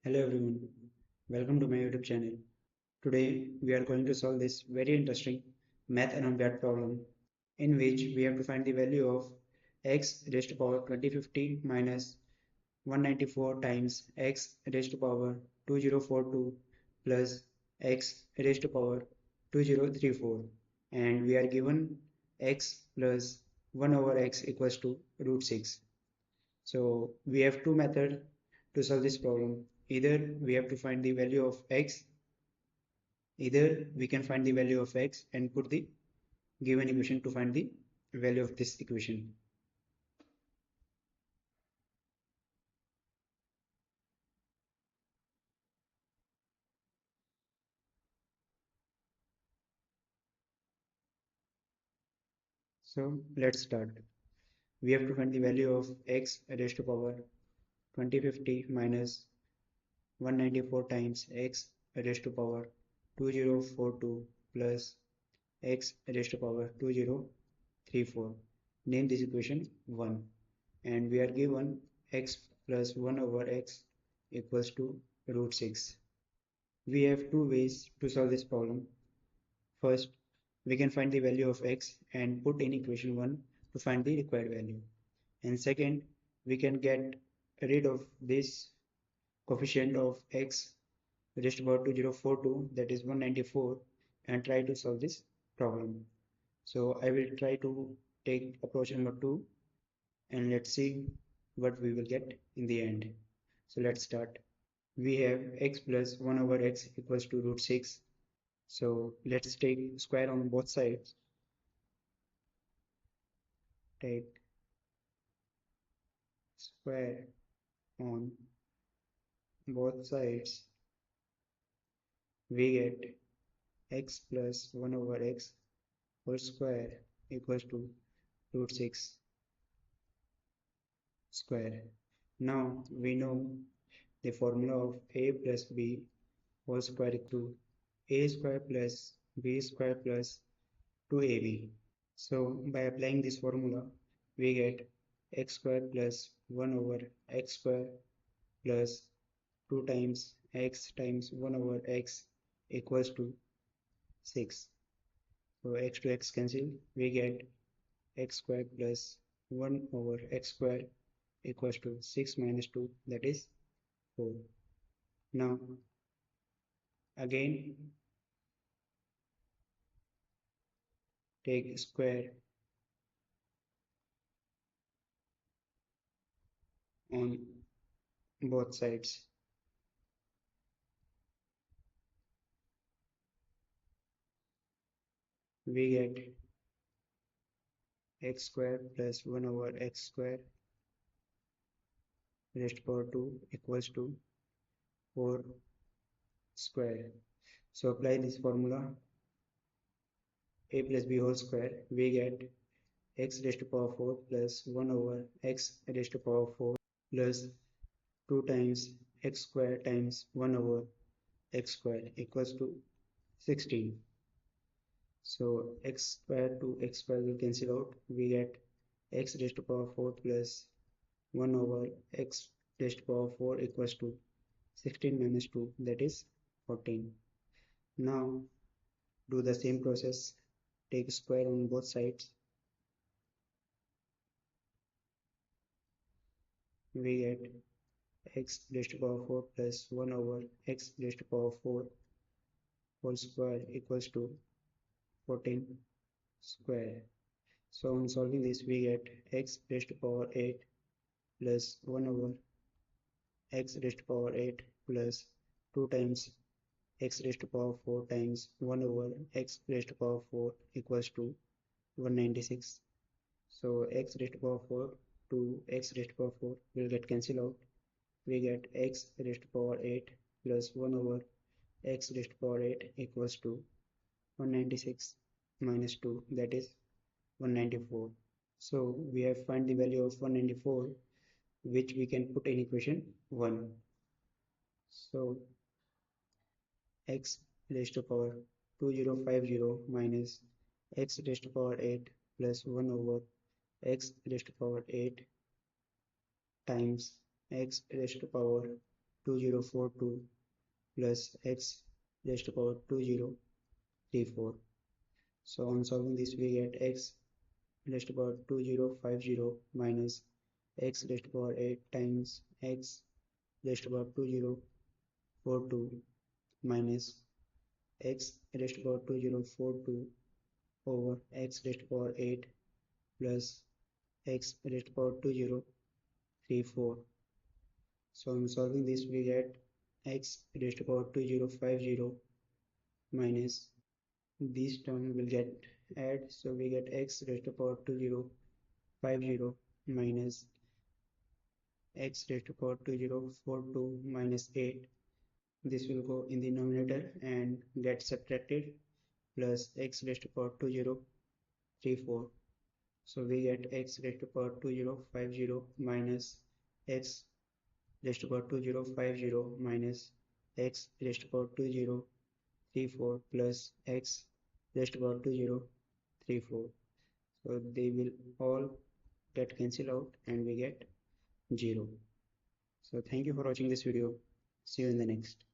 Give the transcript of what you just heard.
Hello everyone, welcome to my YouTube channel. Today we are going to solve this very interesting Math Olympiad problem in which we have to find the value of x raised to power 2050 minus 194 times x raised to power 2042 plus x raised to power 2034, and we are given x plus 1 over x equals to root 6. So we have two methods to solve this problem. Either we have to find the value of x, either we can find the value of x and put the given equation to find the value of this equation. So let's start. We have to find the value of x raised to power 2050 minus 194 times x raised to power 2042 plus x raised to power 2034. Name this equation 1, and we are given x plus 1 over x equals to root 6. We have two ways to solve this problem. First, we can find the value of x and put in equation 1 to find the required value. And second, we can get rid of this coefficient of x raised to power 2042, that is 194, and try to solve this problem. So I will try to take approach number 2, and let's see what we will get in the end. So let's start. We have x plus 1 over x equals to root 6. So let's take square on both sides. Take square on both sides. We get x plus 1 over x whole square equals to root 6 square. Now we know the formula of a plus b whole square equal to a square plus b square plus 2ab. So by applying this formula, we get x square plus 1 over x square plus 2 times x times 1 over x equals to 6. So x to x cancel, we get x square plus 1 over x square equals to 6 minus 2, that is 4. Now again take square on both sides. We get x square plus 1 over x square raised to power 2 equals to 4 square. So apply this formula a plus b whole square, we get x raised to power 4 plus 1 over x raised to power 4 plus 2 times x square times 1 over x square equals to 16. So x square to x square will cancel out. We get x raised to power 4 plus 1 over x raised to power 4 equals to 16 minus 2, that is 14. Now do the same process. Take square on both sides. We get x raised to power 4 plus 1 over x raised to power 4 whole square equals to 14 square. So on solving this, we get x raised to power 8 plus 1 over x raised to power 8 plus 2 times x raised to power 4 times 1 over x raised to power 4 equals to 196. So x raised to power 4 to x raised to power 4 will get cancelled out. We get x raised to power 8 plus 1 over x raised to power 8 equals to 196 minus 2, that is 194. So we have find the value of 194, which we can put in equation 1. So x raised to power 2050 minus x raised to power 8 plus 1 over x raised to power 8 times x raised to power 2042 plus x raised to power 2034. So on solving this we get x raised to power 2050 minus x raised to power 8 times x raised to power 2042 minus x raised to power 2042 over x raised to power 8 plus x raised to power 2034. So in solving this we get x raised to power 2050 minus this term will get add, so we get x raised to power 2050 minus x raised to power 2042 minus 8. This will go in the numerator and get subtracted plus x raised to power 2034. So we get x raised to power 2050 minus x raised to power 2050 minus x raised to power 2034 plus x raised to power 2034. So they will all get cancelled out and we get 0. So thank you for watching this video. See you in the next.